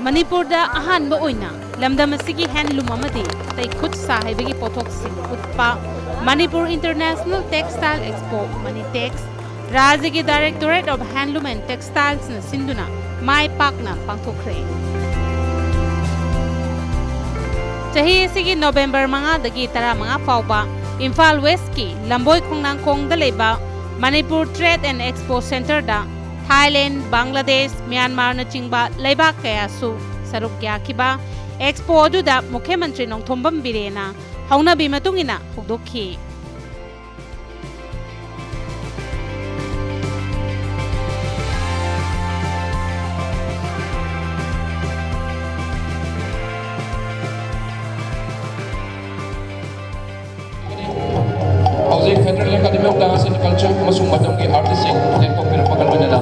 मणिपुर अहानब लमदम असिगी हैंडलूम अमदी तैखुद साहिबगी पोथोक्सिंग उत्पा Manipur International Textile Expo Manitex राज्य की directorate of handloom and textiles न सिंधुना माय पाकना पांथोखरे चाही असिगी नवंबर 5 दगी 15 फाउबा इम्फाल वेस्ट की लंबोई खोंगनांगखोंग द लेबा Manipur trade and expo centre दा थाईलैंड, बांग्लादेश, म्यांमार न चिंबा लेबाक कयासु सरुक याखिबा एक्सपो अदुदा मुख्यमंत्री नोंथोंबम बिरेना हौनाबी मतुंगिना हुदोखी Houzik Federal Academy of Dance and Culture masung matong ki artist sing lengkong pinapagal nila.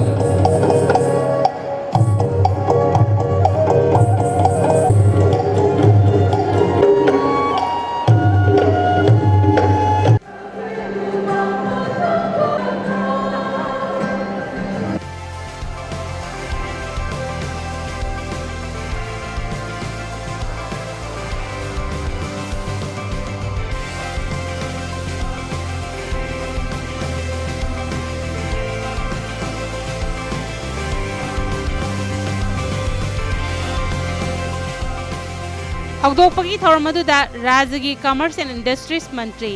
हौदोपगी थौरमदुदा राज्य की कॉमर्स एंड इंडस्ट्रीज मंत्री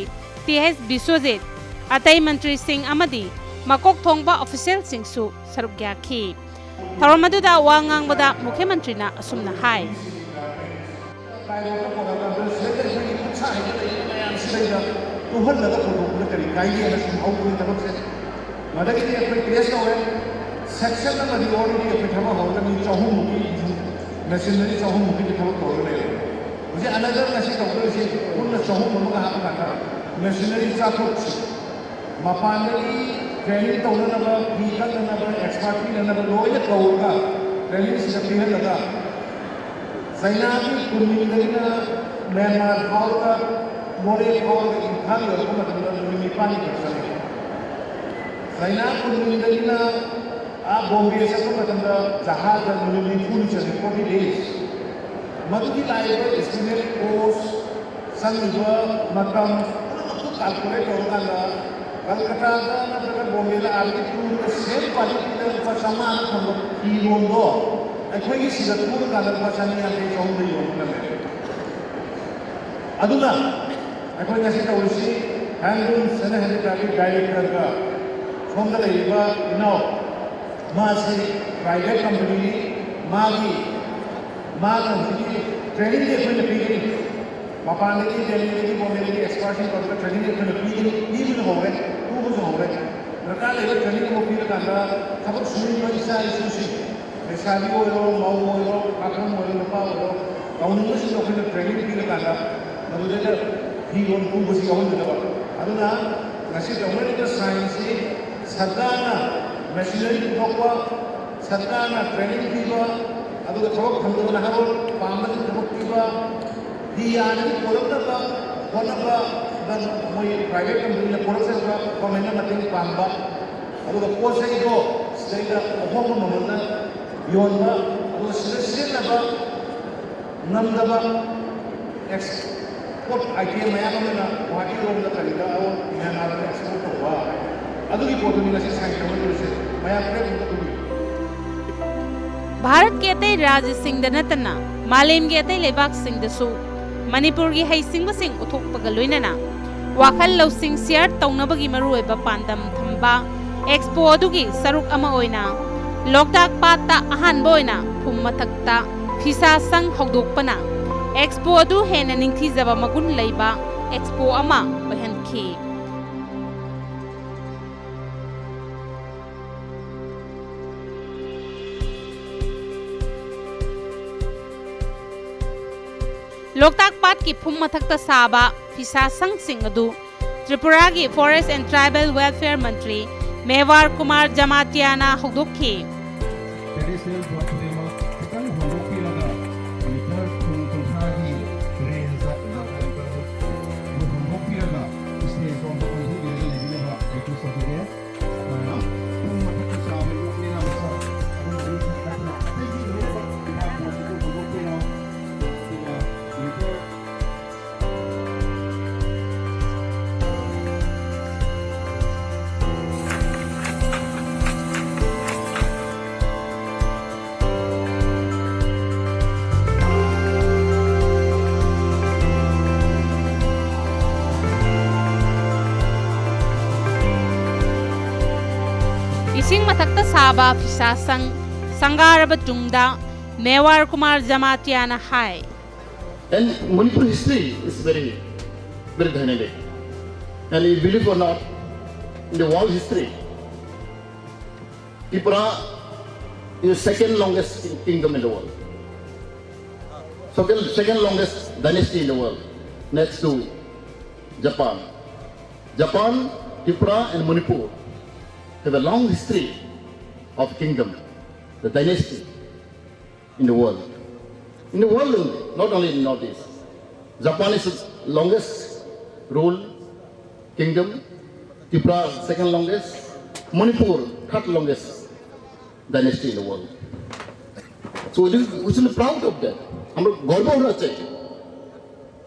टीएस बिश्वजीत अतई मंत्री सिंह अमदी मकोक थोंगबा ऑफिशियल सिंहसु सरुक याखी थौरमदुदा वा ngangbada मुख्यमंत्री ना असुमना हाय मुझे अनदर नशी डॉक्टर से उन चौहू मनुका हाथ काटा मशीनरी चाथोक मपानरी ट्रेनिंग तौननब फीकननब एक्सपर्टी ननब लोय कौरगा ट्रेनिंग से पीहलगा सैनाकी कुनिंदरिना म्यांमार फाउता मोरे फाउल इम्फाल योरको मतलब निपानी करसले सैना कुनिंदरिना आ बॉम्बे से तो मतलब जहाज मिली फुल चले 40 days मधुकी लाइव एस्टिमेट कोर्स संग मतम तो कैलकुलेट होगा ना कलकत्ता का मतलब बॉम्बे ला आगे टूर सेम क्वालिटी का पसामान हम कीलों दो ऐसे ही सीधा टूर का लग पसानी आगे जाऊँ भी होगा ना अदुना ऐसे जैसे तो उसी हैंडलूम सने हैंडल काली डायरेक्टर का फोन कर लेगा इनाओ माँ से प्राइवेट कंपनी मागी ट्रेनिंग दे फिर पीगनी मपान की ट्रेनिंग की बोलने की एक्सपर्टी कर ट्रेनिंग दे फिर पीगनी भी हो गए तू भी हो गए रखा लेवल ट्रेनिंग को फिर करना सब सुनी को इसा इशूसी शादी हो लो माउ हो लो काकम हो लो लपा हो लो काउंटिंग से तो फिर ट्रेनिंग फिर करना मतलब जब ही लोन तू बसी हो जाता अदुना नशी डोमेन का साइंस से सरकारना मशीनरी को सरकारना ट्रेनिंग भी अदुगा थोक खंडोना हारो पामन थोक पीबा दियानी कोलबदा कोनबा दन मोय प्राइवेट कंपनी ने कोलसेबा कमेना मतिंग पामबा अदुगा पोसै दो स्टेटा अहोम ममना योनबा अदुगा सिलसिलबा नमदबा एक्सपोर्ट आइटम मयामना वाटी रोमदा करिदा और म्यांमार में एक्सपोर्ट होवा अदुगी पोटुनी से साइन करबो मया प्रेम भारत के अतई राज्य सिंह नतना मालेम के अतई लेबाक सिंह मणिपुर की हैसिंग सिंह उथोकपग लोइनना वाखल लौसिंग शेयर तौनबगी मरुओइबा पांदम थंबा एक्सपो अदुगी सरुक अमा ओइना लोकताक पाता अहानबा ओइना फुम मथक्ता फिसा संग हौदोकपना एक्सपो अदु हेना निंगथीजबा मगुन लैबा एक्सपो अमा ओइहनखी लोकताक पाट की फुम मथक्ता साबा फिसा संग सिंह अदु त्रिपुरा की फॉरेस्ट एंड ट्राइबल वेलफेयर मंत्री Mewar Kumar जमातियाना हौदोखी Ising matakta saba fisasang sangaraba tungda Mewar Kumar Jamatiana Hai. And Manipur history is very, very dynamic. And you believe or not, in the world history, Tripura is the second longest kingdom in the world. Second longest dynasty in the world, next to Japan. Japan, Tripura and Manipur have a long history of kingdom, the dynasty in the world. In the world only, not only in Northeast. Japan is the longest rule kingdom, Tripura second longest, Manipur third longest dynasty in the world. So we should be proud of that.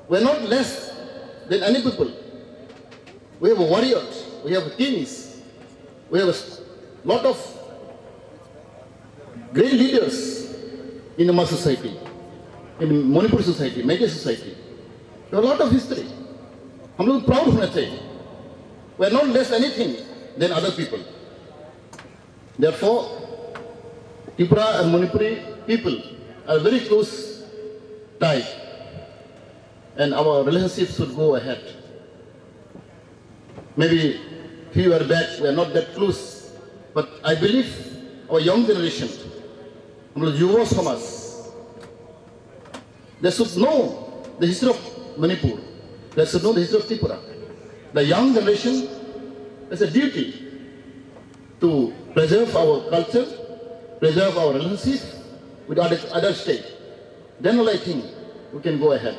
We are not less than any people. We have warriors, we have kings, we have a lot of great leaders in the Mas society, in Manipur society, Meghye society. We have a lot of history. हम लोग proud होना चाहिए. We are not less anything than other people. Therefore, Tripura and Manipuri people are very close tied, and our relationships should go ahead. Maybe few years back we are not that close, but I believe our young generation, युवा समाज, they should know the history of Manipur. They should know the history of Tripura. The young generation has a duty to preserve our culture, preserve our relationship with other states. Then only I think we can go ahead.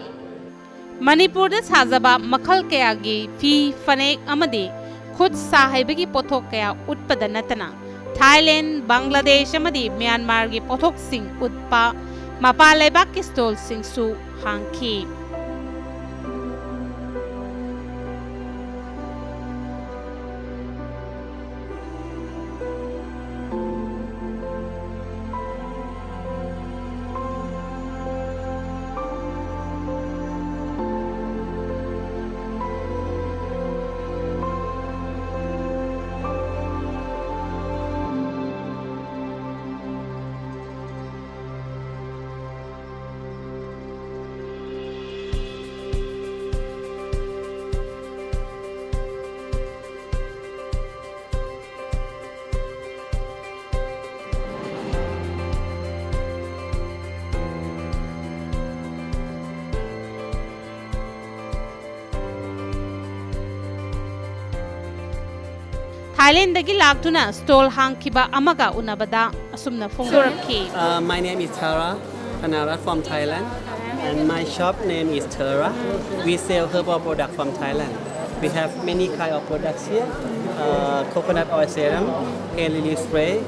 Manipurda sajaba makhal kaya gi fi fanek amadi khud sahaibagi pothok kaya utpada natana Thailand, Bangladesh amadi Myanmar gi pothok sing utpa mapa leibak ki stall sing su hangki. Thailand dagi laktuna stall hangkiba amaga unabada asumna phongdoraki. My name is Tara Panara from Thailand, and my shop name is Tara. We sell herbal products from Thailand. We have many kind of products here: coconut oil serum, hair lily spray,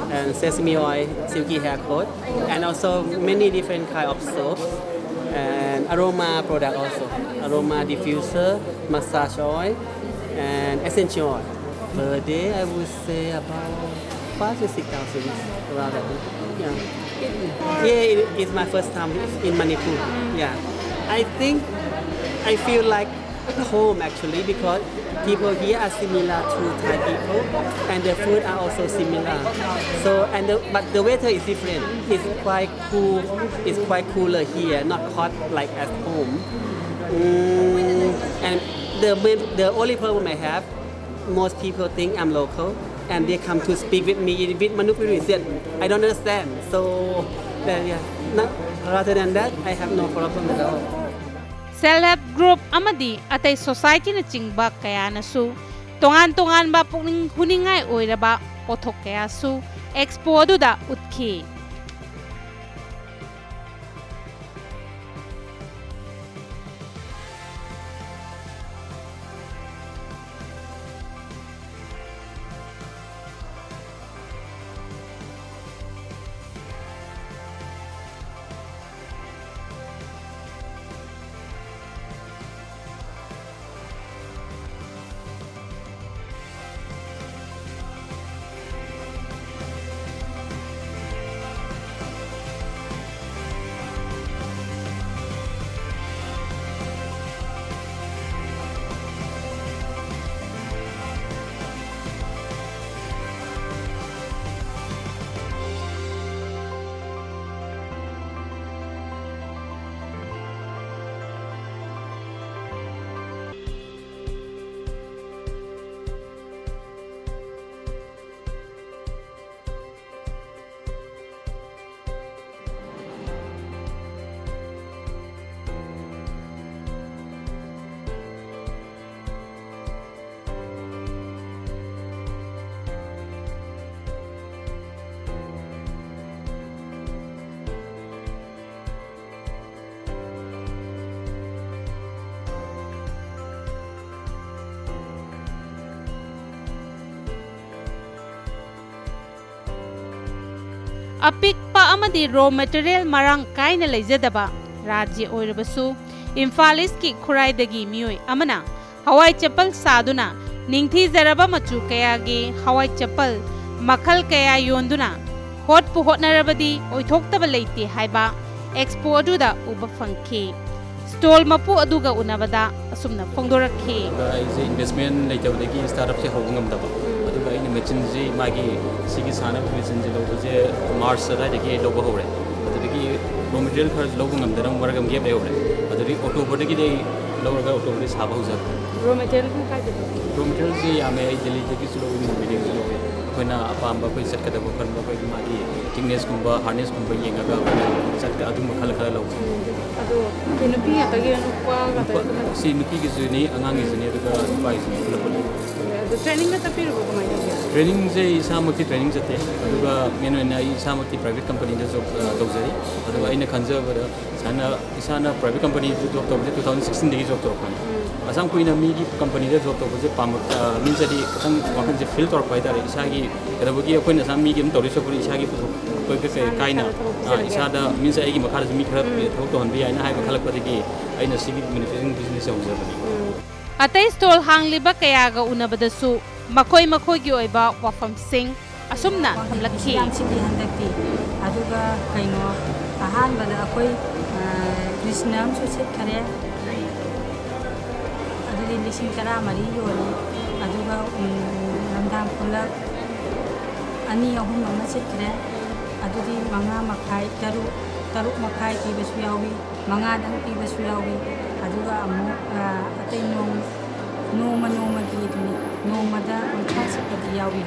and sesame oil silky hair coat, and also many different kind of soaps and aroma product also: aroma diffuser, massage oil, and essential oil. Per day, I would say about 5,000 to 6,000 around that. Yeah. Yeah, it's my first time in Manipur. Yeah. I think I feel like home actually because people here are similar to Thai people and the food are also similar. So but the weather is different. It's quite cool. It's quite cooler here, not hot like at home. And the only problem I have. Most people think I'm local and they come to speak with me with Manipuri. I don't understand. So, yeah. Rather than that, I have no problem at all. Self-help group amadi atay society na chingba kaya na su tongan ba pugning huningay oiraba pothok kaya su expo aduda utki. ꯑꯄꯤꯛꯄ ꯑꯃꯗꯤ ꯔꯣ material ꯃꯔꯥꯡ ꯀꯥꯏꯅ ꯂꯩꯖꯗꯕ ꯔꯥꯖ꯭ꯌ ꯑꯣꯏꯔꯕꯁꯨ ꯏꯝꯐꯥꯜ ꯏꯁꯀꯤ ꯈꯨꯔꯥꯏꯗꯒꯤ ꯃꯤꯑꯣꯏ ꯑꯃꯅ ꯍꯋꯥꯏ ꯆꯄꯜ ꯁꯥꯗꯨꯅ ꯅꯤꯡꯊꯤꯖꯔꯕ ꯃꯆꯨ ꯀꯌꯥꯒꯤ ꯍꯋꯥꯏ ꯆꯄꯜ ꯃꯈꯜ ꯀꯌꯥ ꯌꯣꯟꯗꯨꯅ ꯍꯣꯠꯄꯨ ꯍꯣꯠꯅꯔꯕꯗꯤ ꯑꯣꯏꯊꯣꯛꯇꯕ ꯂꯩꯇꯦ ꯍꯥꯏꯕ ꯑꯦꯛꯁꯄꯣ ꯑꯗꯨꯗ ꯎꯕ ꯐꯪꯈꯤ ꯁ꯭ꯇꯣꯜ ꯃꯄꯨ ꯑꯗꯨꯒ ꯎꯅꯕꯗ ꯑꯁꯨꯝꯅ ꯐꯣꯡꯗꯣꯔꯛꯈꯤ ꯑꯩꯁꯦ ꯏꯟꯚꯦꯁꯃꯦꯟ ꯂꯩꯇꯕꯗꯒꯤ ꯁ꯭ꯇꯥꯔꯠꯑꯞꯁꯦ ꯍꯧꯕ ꯉꯝꯗꯕ ꯑꯗꯨꯒ ꯑꯩꯅ ꯃꯦꯆꯤꯟꯁꯤ ꯃꯥꯒꯤ ꯁꯤꯒꯤ ꯁꯥꯟꯅꯕ ꯃꯦꯆꯤꯟꯁꯦ ꯂꯧꯕꯁꯦ ꯃꯥꯔꯆ ꯑꯗꯨꯋꯥꯏꯗꯒꯤ ꯑꯩ ꯂꯧꯕ ꯍꯧꯔꯦ ꯑꯗꯨꯗꯒꯤ ꯔꯣ ꯃꯦꯇꯔꯤꯌꯦꯜ ꯈꯔ ꯂꯧꯕ ꯉꯝꯗꯅ ꯃꯔꯛ ꯑꯃ ꯒꯦꯞ ꯂꯩꯍꯧꯔꯦ ꯑꯗꯨꯗꯒꯤ ꯑꯣꯛꯇꯣꯕꯔꯗꯒꯤ ꯑꯩ ꯂꯧꯔꯒ ꯑꯣꯛꯇꯣꯕꯔꯗꯒꯤ ꯁꯥꯕ ꯍꯧꯖꯔꯦ ꯔꯣ ꯃꯦꯇꯔꯤꯌꯦꯜ ꯀꯥꯏꯗ ꯔꯣ ꯃꯦꯇꯔꯤꯌꯦꯜꯁꯤ ꯌꯥꯝꯃꯦ ꯑꯩ ꯗꯦꯜꯂꯤꯗꯒꯤꯁꯨ ꯂꯧꯏ ꯃꯨꯝꯕꯩꯗꯒꯤꯁꯨ ꯂꯧꯏ ꯑꯩꯈꯣꯏꯅ ꯑꯄꯥꯝꯕ ꯑꯩꯈꯣꯏ ꯆꯠꯀꯗꯕ ꯈꯟꯕ ꯑꯩꯈꯣꯏꯒꯤ ꯃꯥꯒꯤ ꯊꯤꯛꯅꯦꯁꯀꯨꯝꯕ ꯍꯥꯔꯅꯦꯁꯀꯨꯝꯕ ꯌꯦꯡꯉꯒ ꯑꯩꯈꯣꯏꯅ ꯆꯠꯀ ꯑꯗꯨꯝꯕ ꯈꯔ ꯂꯧꯏ ꯑꯗꯣ ꯅꯨꯄꯤ ꯉꯥꯛꯇꯒꯤ ꯅꯨꯄꯥ ꯉꯥꯛꯇꯒꯤ ꯁꯤ ꯅꯨꯄꯤꯒꯤꯁꯨꯅꯤ ꯑꯉꯥꯡꯒꯤꯁꯨꯅꯤ ꯑꯗꯨꯒ ꯅꯨꯄꯥꯒꯤꯁꯨꯅꯤ ꯄꯨꯂꯞ ꯄꯨꯂꯞ ꯑꯗꯣ ꯇ꯭ꯔꯦꯅꯤꯡꯒ ꯆꯠꯄꯤꯔꯨꯕ ꯀꯃꯥꯏꯅ ꯇꯧꯒꯦ ꯇ꯭ꯔꯦꯅꯤꯡꯁꯦ ꯏꯁꯥꯃꯛꯇꯤ ꯇ꯭ꯔꯦꯅꯤꯡ ꯆꯠꯇꯦ ꯑꯗꯨꯒ ꯃꯦꯟ ꯑꯣꯏꯅ ꯑꯩ ꯏꯁꯥꯃꯛꯇꯤ ꯄ꯭ꯔꯥꯏꯚꯦꯠ ꯀꯝꯄꯅꯤꯗ ꯖꯣꯕ ꯇꯧꯖꯔꯤ ꯑꯗꯨꯒ ꯑꯩꯅ ꯈꯟꯖꯕꯗ ꯏꯁꯥꯅ ꯄ꯭ꯔꯥꯏꯚꯦꯠ ꯀꯝꯄꯅꯤꯗ ꯖꯣꯕ ꯇꯧꯕꯁꯦ 2016ꯗꯒꯤ ꯖꯣꯕ ꯇꯧꯔꯛꯄꯅꯤ ꯑꯁꯥꯝ ꯀꯨꯏꯅ ꯃꯤꯒꯤ ꯀꯝꯄꯅꯤꯗ ꯖꯣꯕ ꯇꯧꯕꯁꯦ ꯃꯤꯟꯁꯗꯤ ꯈꯤꯇꯪ ꯋꯥꯈꯜꯁꯦ ꯐꯤꯜ ꯇꯧꯔꯛꯄ ꯍꯥꯏꯇꯥꯔꯦ ꯏꯁꯥꯒꯤ ꯀꯩꯗꯧꯕꯒꯤ ꯑꯩꯈꯣꯏꯅ ꯑꯁꯥꯝ ꯃꯤꯒꯤ ꯑꯗꯨꯝ ꯇꯧꯔꯤ ꯁꯛꯄꯗꯤ ꯏꯁꯥꯒꯤ ꯄꯨꯊꯣꯛꯄ ꯀꯥꯏꯅ ꯏꯁꯥꯗ ꯃꯤꯟꯁ ꯑꯩꯒꯤ ꯃꯈꯥꯗꯁꯨ ꯃꯤ ꯈꯔ ꯊꯕꯛ ꯇꯧꯍꯟꯕ ꯌꯥꯏꯅ ꯍꯥꯏꯕ ꯈꯜꯂꯛꯄꯗꯒꯤ ꯑꯩꯅ ꯁꯤꯒꯤ ꯃꯦꯅꯨꯐꯦꯛꯆꯔꯤꯡ ꯕꯤꯖꯤꯅꯦꯁꯁꯦ ꯍꯧꯖꯕꯅꯤ ꯑꯇꯩ ꯁ꯭ꯇꯣꯜ ꯍꯥꯡꯂꯤꯕ ꯀꯌꯥꯒ ꯎꯅꯕꯗꯁꯨ ꯃꯈꯣꯏꯒꯤ ꯑꯣꯏꯕ ꯋꯥꯐꯝꯁꯤꯡ ꯑꯁꯨꯝꯅ ꯊꯝꯂꯛꯈꯤ ꯌꯥꯝꯁꯤꯗꯤ ꯍꯟꯗꯛꯇꯤ ꯑꯗꯨꯒ ꯀꯩꯅꯣ ꯑꯍꯥꯟꯕꯗ ꯑꯩꯈꯣꯏ ꯀ꯭ꯔꯤꯁꯅ ꯑꯃꯁꯨ ꯁꯤꯠꯈꯔꯦ ꯑꯗꯨꯗꯤ 14,000 ꯌꯣꯜꯂꯤ ꯑꯗꯨꯒ ꯂꯝꯗꯥꯡ ꯈꯨꯂꯛ 2-3 ꯑꯃ ꯁꯤꯠꯈ꯭ꯔꯦ ꯑꯗꯨꯗꯤ 5.5 6 ꯃꯈꯥꯏ ꯄꯤꯕꯁꯨ ꯌꯥꯎꯏ 5ꯗꯪ ꯄꯤꯕꯁꯨ ꯌꯥꯎꯏ ꯑꯗꯨꯒ ꯑꯃꯨꯛ ꯑꯇꯩ ꯅꯣꯡꯃꯒꯤ ꯑꯗꯨꯅꯤ ꯅꯣꯡꯃꯗ 30 ꯁꯤꯠꯄꯗꯤ ꯌꯥꯎꯏ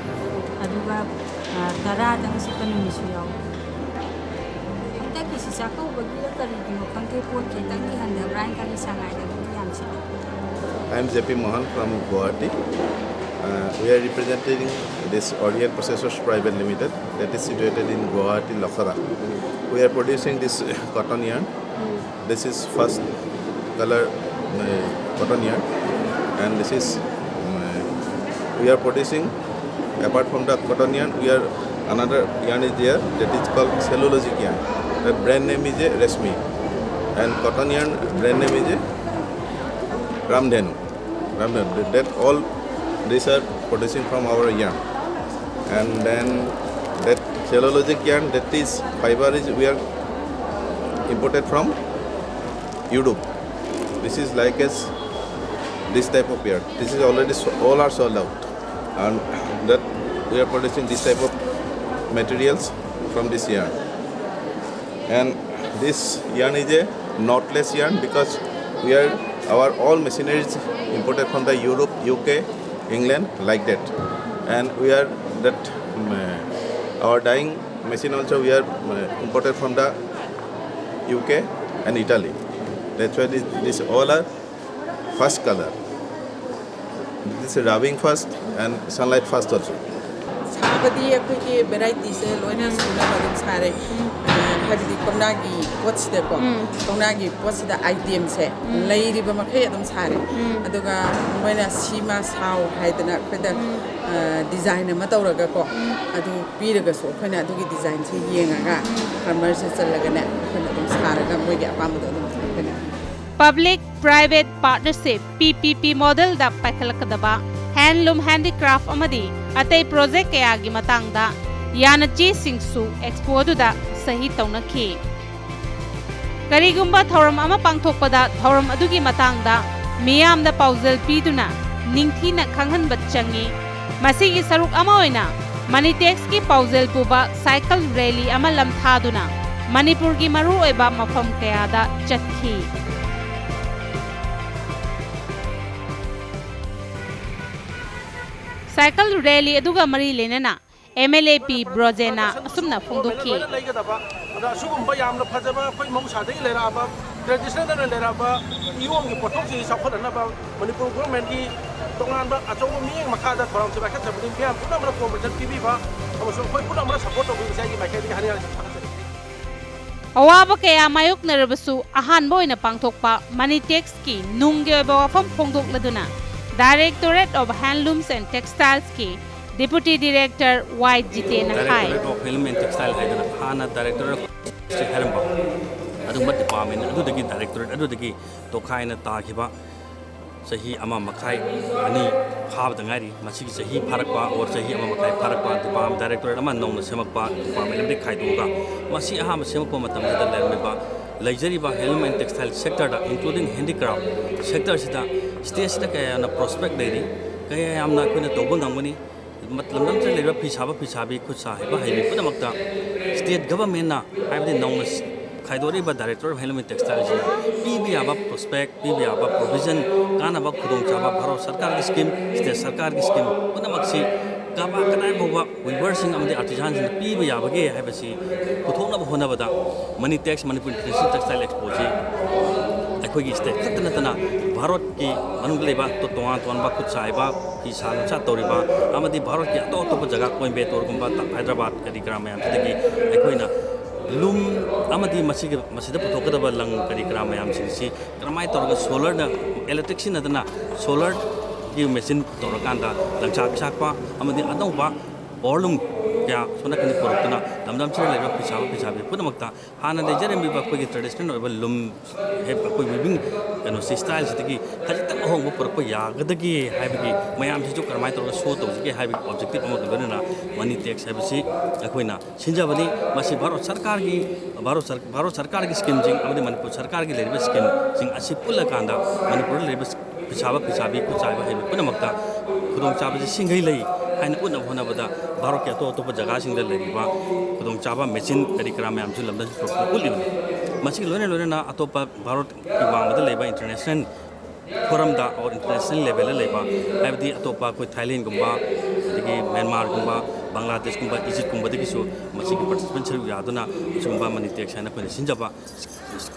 ꯑꯗꯨꯒ 10ꯗꯪ ꯁꯤꯠꯄ ꯅꯨꯃꯤꯠꯁꯨ ꯌꯥꯎꯏ ꯍꯟꯗꯛꯀꯤꯁꯤ ꯆꯥꯛꯀꯧꯕꯒꯤꯔ ꯀꯔꯤꯒꯤꯅꯣ ꯈꯪꯗꯦ ꯄꯣꯠ ꯈꯤꯇꯪꯗꯤ ꯍꯟꯊꯕ꯭ꯔꯥ ꯍꯥꯏꯅ ꯈꯜꯂꯤ ꯁꯉꯥꯏꯗꯒꯤꯗꯤ ꯌꯥꯝ ꯁꯤꯠꯂꯤ I am JP Mohan from Guwahati. We are representing this Orient Processors Private Limited that is situated in Guwahati, Lakhara. We are producing this cotton yarn. This is first color cotton yarn and this is we are producing apart from the cotton yarn we are another yarn is there that is called cellulosic yarn. The brand name is Resmi and cotton yarn brand name is Ramdhenu. That all these are producing from our yarn and then that cellulosic yarn that is fiber is we are imported from Europe. This is like as this type of yarn. This is already all are sold out and that we are producing this type of materials from this yarn and this yarn is a knotless yarn because we are our all machinery is imported from the Europe, UK, England like that and we are that our dyeing machine also we are imported from the UK and Italy. That's why this all are first color. This is rubbing first and sunlight first also. साबदी अखोई variety से लोइना सुना मदम सारे हाबदी कोनागी पोट्सदे को कोनागी पोट्सदा item से लेरिबा मखै अदम सारे अदुगा Moina सीमा साउ हाइदना खदा design अमा तौरगा को अदु पीरगा सो खना अदुगी डिजाइन से येंगागा कमर से चलगने खना अदम सारगा मोइगे अपामदो अदम खना Public Private Partnership PPP model da paikhalakadaba handloom handicraft amadi atay project kayagi matangda yana chi singsu expo da sahi taunakhi karigumba thoram ama pangthokpada thoram adugi matangda miyamda paujal piduna ningthina khanghanba changi masigi saruk ama oina Manitex ki paujal puba cycle rally ama lamthaduna Manipur gi maru oiba mafam kayada chatkhi Cycle rally aduga mari lenana MLAP Brojena asumna phongdokhi ꯑꯁꯤꯒꯨꯝꯕ ꯌꯥꯝꯅ ꯐꯖꯕ ꯑꯩꯈꯣꯏ ꯃꯍꯧꯁꯥꯗꯒꯤ ꯂꯩꯔꯛꯑꯕ ꯇ꯭ꯔꯦꯗꯤꯁꯅꯦꯜꯗ ꯂꯩꯔꯛꯑꯕ ꯏꯌꯣꯡꯒꯤ ꯄꯣꯠꯊꯣꯛꯁꯤ ꯆꯥꯎꯈꯠꯍꯟꯅꯕ ꯃꯅꯤꯄꯨꯔ ꯒꯣꯔꯃꯦꯟꯠꯀꯤ ꯇꯣꯉꯥꯟꯕ ꯑꯆꯧꯕ ꯃꯤꯠꯌꯦꯡ ꯃꯈꯥꯗ ꯊꯧꯔꯥꯡꯁꯦ ꯄꯥꯏꯈꯠꯆꯕꯅꯤ ꯃꯤꯌꯥꯝ ꯄꯨꯝꯅꯃꯛꯅ ꯀꯣꯑꯣꯄꯔꯦꯁꯟ ꯄꯤꯕꯤꯕ ꯑꯃꯁꯨꯡ ꯑꯩꯈꯣꯏ ꯄꯨꯝꯅꯃꯛꯅ ꯁꯄꯣꯔꯠ ꯇꯧꯕꯤꯕꯁꯦ ꯑꯩꯒꯤ ꯃꯥꯏꯀꯩꯗꯒꯤ ꯍꯥꯏꯅꯤꯡꯉꯥꯏ ꯊꯥꯒꯠꯆꯔꯤ Awaba kaya mayoknarabasu ahanba oina pangthokpa Manitex ki nungge oiba wafam phongdokladuna Directorate of Handlooms and Textiles ki Deputy Director Y Jiten Hai. Directorate of Film and Textile Haidana Hana Directorate of Heramba. Adumba department adudagi directorate adudagi tokhaina takiba sahi ama makai ani khab dangari masigi sahi pharakpa or sahi ama makai pharakpa department directorate ama nongna semakpa department lemde khaidoga masi aha semakpa matam da lermeba luxury ba film and textile sector da including handicraft sector sida stage da kaya na prospect dei kaya amna koina tobang ngani मतलब नम से लेकर पिछाबी खुद साहे बा highway पुनः मक्ता state government ना highway नौंग खाइदोरी बा डायरेक्टर ऑफ हेलमेट टेक्सटाइल जी पीबी आबा प्रोस्पेक्ट पीबी आबा प्रोविजन काना बा खुदों चाबा भारत सरकार की स्कीम स्टेट सरकार की स्कीम पुनः मक्सी काबा कनाय बोबा विवर्सिंग अमदे आर्टिसान जी पीबी आबगे हाईबसी पुथोंना होना बदा Manitex Manipur International Textile Expo जी अखोगी स्टेट खतनतना भारत की मनुंग लेबा तो तोआन तोनबा खुद साइबा की सानुचा तोरिबा अमदि भारत की अतो अतो जगह कोयम्बेतोर गुम्बा हैदराबाद करी ग्राम मयाम तदगी अखोइना लूम अमदि मसिदा पुथोकदबा लंग करी ग्राम मयाम सिंसी क्रमाय तोरगा सोलर ना इलेक्ट्रिक सिनदना सोलर की मशीन तोरकांदा लंचाक साकपा अमदि अनौबा बॉलूम क्या सोना कनी पुरतना दमदम से लेबा पिछाबी पुनमक्ता हाना लेजरम बिबा कोई ट्रेडिशनल ओबा लुम हे कोई विभिन्न कनो स्टाइल सितगी खजित होंग पुरप यागदगी हाइबगी मयाम से जो करमाय तोर show तोजगे Hibi objective अमग गनना money tax हाइबसी अखोइना सिंजाबनी मसी भारत सरकार की स्कीम जिंग अमदि मणिपुर सरकार की लेबा स्कीम जिंग असि पुल्ला कांदा मणिपुर लेबा पिछाबी को चाइबा हाइबी पुनमक्ता खुदों चाबजे सिंगै लई हाइन उन होनाबदा भारत के अतोप जगह सिंगल लेबा खुदों चाबा मेचिन करी करा मैम जो लमदन उलिब मसी लोने अतोप भारत की वांगद लेबा इंटरनेशनल फोरम दा और इंटरनेशनल लेवल लेबा हाइबदी अतोप कोई थाईलैंड गुम्बा दगी म्यांमार गुम्बा बांग्लादेश गुम्बा इजिप्ट गुम्बा दगिसु मसी की पार्टिसिपेंट सर यादना सुम्बा मनी टैक्स हाइना कोई सिंजाबा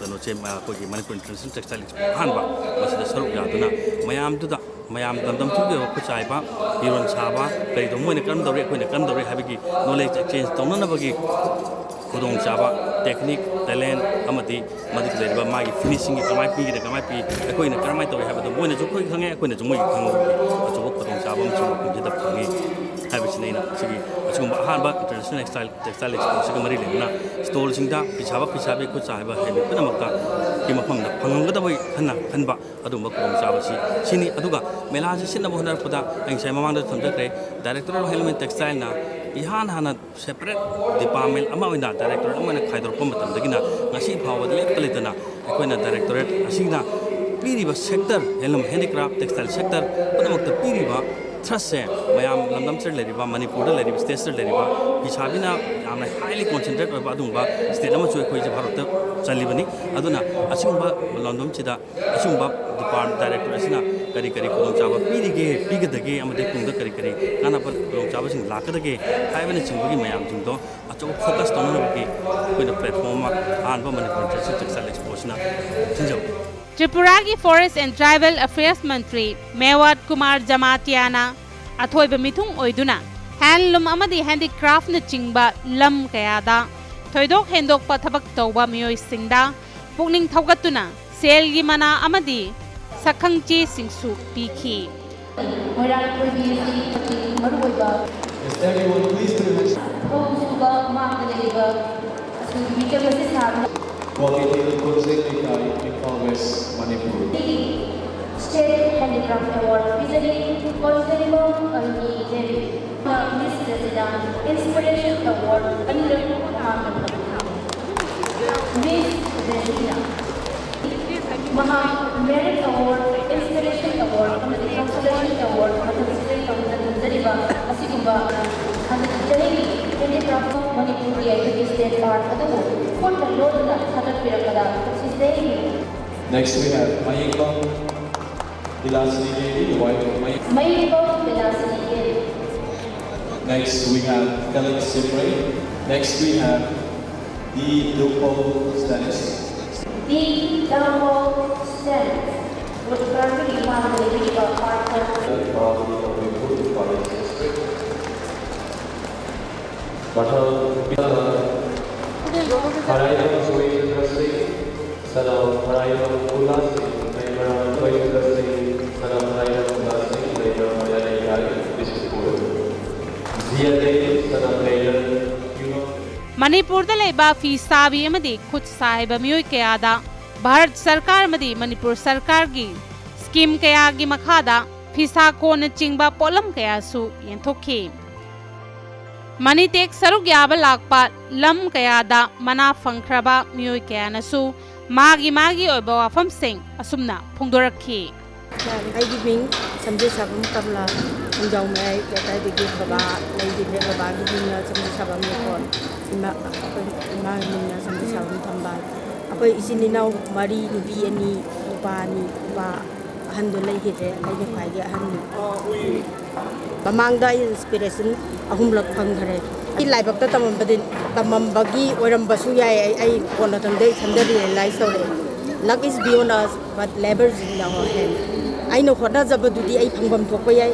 कनो चे कोई मणिपुर इंटरनेशनल टेक्सटाइल हानबा मसी सर यादना मयाम दमदम थुगे खुचाइबा हिरोन साबा कई तो मोने कम दौरे अखोइना कम दौरे हाबिगी नॉलेज एक्सचेंज तौननबगी खुदों चाबा टेक्निक टैलेंट अमदी मदिक लेबा मागी फिनिशिंग कमाई पी अखोइना करमाय तौरे हाबदो मोने जो खोइ खंगे अखोइना जो मोइ खंगो अचो खुदों चाबा मचो कुजिदा फंगे हाबिसिनेना सिगी अचुंबा हानबा इंटरनेशनल टेक्सटाइल एक्सपो सिग मरी लेना स्टॉल सिंगदा पिछाबी खुचाइबा हाइबे पुनमक्ता की मफमदा फंगंगदबई खनबा अदुम खुदों चाबसी सिनी अदुगा मेला से सिनबो हनरपदा अंगसाय ममांग थमजख्रे डायरेक्टर ऑफ हेलमेट टेक्सटाइल ना इहान हाना सेपरेट डिपार्टमेंट अमा ओइना डायरेक्टर अमाना खाइदोरप मतमदगिना ngasi फावद लेपलेतना अखोइना डायरेक्टरेट असिना पीरिबा सेक्टर हेलम हैंडीक्राफ्ट टेक्सटाइल सेक्टर पुनमक्ता पीरिबा थ्रस्ट से मयाम लमदम से लेरिबा मणिपुर लेरिबा स्टेट से लेरिबा हिसाबिना यामना हाईली कॉन्सेंट्रेट ओइबा अदुंबा स्टेट अमा चोय खोइ भारत चलिबनी अदुना असिंबा लमदम सिदा असिंबा डिपार्टमेंट डायरेक्टर असिना करी खुदों चाबा पीगदगे अमदि तुंग करी कानापा खुदों चाबसिंग लाकदगे हाइबने चिंबगी मयाम जिंदो अचो फोकस तौनबगी कोइना प्लेटफॉर्म आनबा मणिपुर इंटरनेशनल टेक्सटाइल एक्सपोसिना चिंजो त्रिपुरा की फॉरेस्ट एंड ट्राइबल अफेयर्स मंत्री मेवात कुमार जमातियाना अथोइब मिथुंग ओइदुना हैंडलूम अमदी हैंडीक्राफ्ट न चिंबा लम कयादा थोइदोक हेंदोक थबक तौबा मियोय सिंगदा पुकनिंग थौगतुना सेलगी मना अमदी सखंगचे सिंगसु पीखी State Handicraft Award presenting Constable Alni Devi. Miss President Inspiration Award under Miss Regina. Maha Merit Award, Inspiration Award, Constellation Award, Zariba, Asigumba, and the Devi Handicraft Manipuri State Art Adu, Porta Lodana, Hatapirakada, Next we have Mayingong Dilasini Devi, wife of Mayingong Dilasini Devi. Next we have Felix Sipray. Next we have the Leopold Stanis. The Leopold Stanis, which currently found the legal partner. Salam Raya Ulasi, Member Singh, Salam Raya Ulasi, Member Mayana Yari, this is Manipur लेबा फी साबी अमदी खुद साहिब मियोय कयादा भारत सरकार मदी मणिपुर सरकार की scheme कया की मखादा फिसा कोन चिंगबा pollen कयासु यंथोखी मणिटेक सरुक याब लाकपा लम कयादा मना फंख्रबा मियोय कयानसु मागी मागी ओइबा वाफम सिंह असुमना फोंदोरखी आईगी बिंग समझे सबम कमला हिंजाव में लेताय दिगे बाबा लेदी बे बाबा की बिंग समझे सबम ने कोन इमा बिंग समझे सबम थंबा अखोय इसिनिनाव मरी नुबी अनि उपानी उबा अहंदो लेगिदे आईगे फाइगे अहंदो ममांगदा इंस्पिरेशन अहुमलक फंगरे ई लाइबक्ता तमंबगी ओरंबसु याय आई कोन तंदे संदे realise तौरे luck is beyond us but labor is in our hand I know khona jabadudi ai phangbam thokpa yai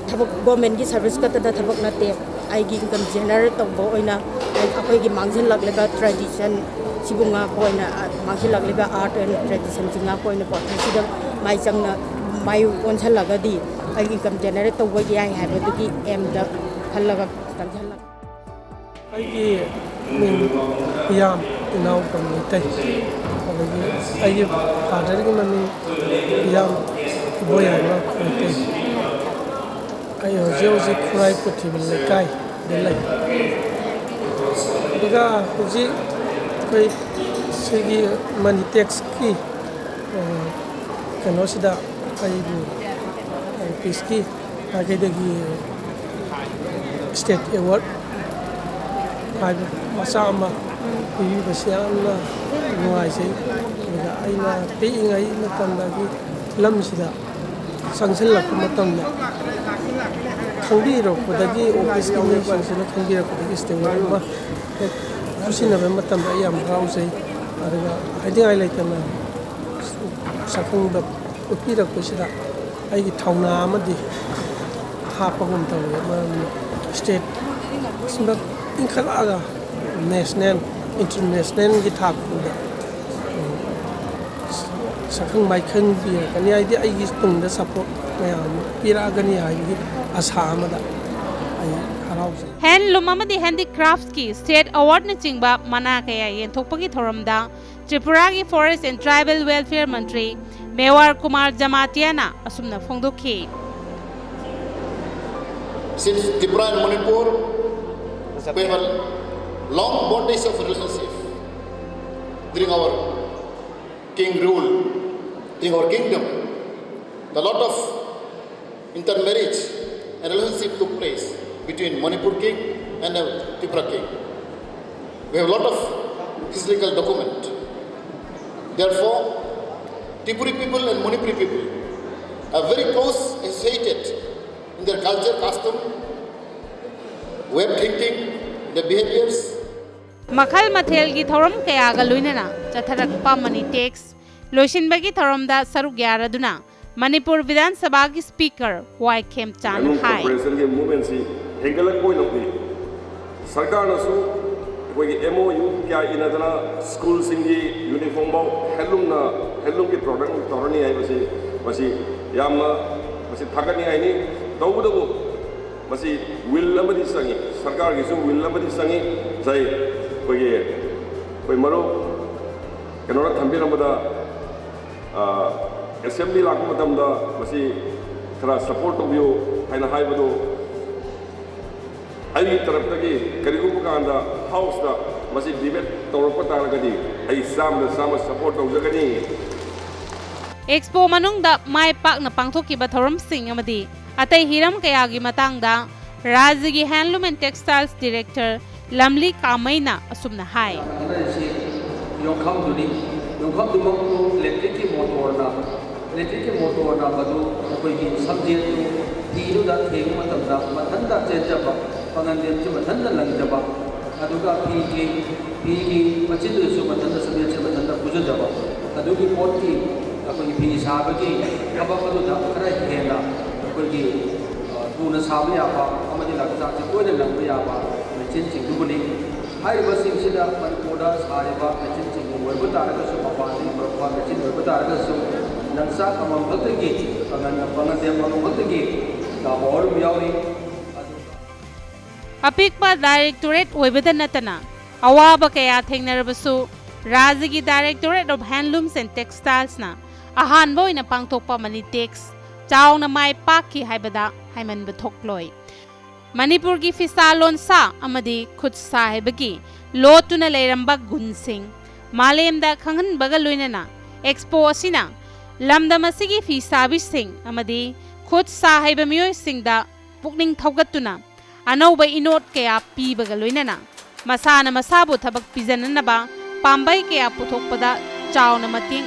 thabak government gi service ka ta thabak na te ai gi income generate tawbo oina akhoi gi mangsin lak leba tradition sibunga poina mangsin lak leba art and tradition jinga poina pot sidam mai changna mai onchal laga di ai gi income generate tawbo gi ai ha du gi em da khalaga tanjal ai gi yam inau community I father की mummy याम बोया ना करते आई होजे होजे खुराई पुथी बल्ले काय देलाई बिगा होजे कोई सेगी money tax की कनोसिदा आई बु पीस की आगे देगी स्टेट अवार्ड आई मसामा ये बस यामना नुआइसे अइना पेइङै मतमदागी लमसिदा संगसलक मतमदा खंबिरकपदगी ऑफिस की मिसंसना खंबिरकपदगी स्टेंगमा खुसिनबे मतमदा याम राउसै अरगा हाइदिङै लाइतना सखंबा उपिरकपसिदा आइगी थाउना अमदि हापगुम तवे स्टेट सिंबा इंखलागा नेशनल इंटरनेशनल की थाक सखंग माइखन पिर कनी आइदि आइगी तुंगदा सपोर्ट मयाम पिरागनी आइगी आशा अमदा आई हराउसे हैंडलूम अमदी हैंडीक्राफ्ट की स्टेट अवार्ड न चिंगबा मना कया येंथोकपगी थोरमदा त्रिपुरा की फॉरेस्ट एंड ट्राइबल वेलफेयर मंत्री Mewar Kumar जमातियाना असुमना फोंदोखी Since Tripura and Manipur we have a long bondage of relationship during our king rule, during our kingdom. A lot of intermarriage and relationship took place between Manipur king and Tripura king. We have a lot of historical document. Therefore, Tripuri people and Manipuri people are very close associated in their culture, custom, way of thinking, their behaviors. मखल मथेल की थौरम कयागा लुइनना चथरकपा money tax लोशिनबगी थौरमदा सरुक यारदुना मणिपुर विधान सभा की speaker Y खेमचान high operation के movement सी हेंगलक कोई लोगी सरकार नसु कोई MOU क्या इनदना school सिंगी uniform बाउ हेलुम की प्रोडक्ट तोरनी है बसी यामना बसी थागनी है नी तौबदबु बसी विल अमदी संगी सरकार की सु विल अमदी संगी जाय कोई मरो कनोरा थंबिरमदा असेंबली लाख मतमदा बसी खरा सपोर्ट तोबियो हाइना हाइबदो आई तरफ तकी करिगुब कांदा हाउस दा बसी डिबेट तौरप तारगदी आई साम सपोर्ट तौजगनी एक्सपो मनुंगदा माय पाकना पांगथोकिबा थौरम सिंग अमदी अतै हिरम कयागी मतंगदा राज्य की हैंडलूम एंड टेक्सटाइल्स डायरेक्टर लमली कामैना असुमना हाय योखमदुनी योखमदुमकु इलेक्ट्रिक मोटरना मधु अखोई सब्जेक्ट तीरुदा थेंग मतमदा मथंदा चेंजबा पंगंदेम मथंदा लंजबा अदुगा पी की मचिदुसु मथंदा सब्जेक्ट मथंदा पुजदबा अदुगी पोटी अखोई पी साबगी अबकदुदा खरा हेना अखोई पूर्ण साब याबा अमदि लक्साचे कोइना लंब याबा मचिन चिंगुबनी हाइबा सिंगसिदा मनपुरा सारिबा मचिन चिंगु वैबा तारगसु मपानी बरपा मचिन वैबा तारगसु नक्सा कमंगतगी पंगंदेम मंगतगी दा और मियावरी अपिकपा डायरेक्टोरेट ओइबदा नतना अवाब कया थेंगनरबसु राज्य की directorate of handlooms and textiles ना अहानबो इना पांगथोकपा मनी टेक्स चावना माय पाकी हाइबदा हाइमन बथोकलोय मणिपुर की फिसा लोनसा अमदी खुद सा हाइबगी लोतुना लेरंबा गुनसिंग मालेमदा खंगनबगा लोइनना एक्सपो असिना लमदम असिगी फिसाबिसिंग अमदी खुद सा हाइब मियोयसिंगदा पुकनिंग थौगतुना अनौबा इनोट कया पीबगा लोइनना मसाना मसाबु थबक पिजननबा पांबई कया पुथोकपदा चावना मतेंग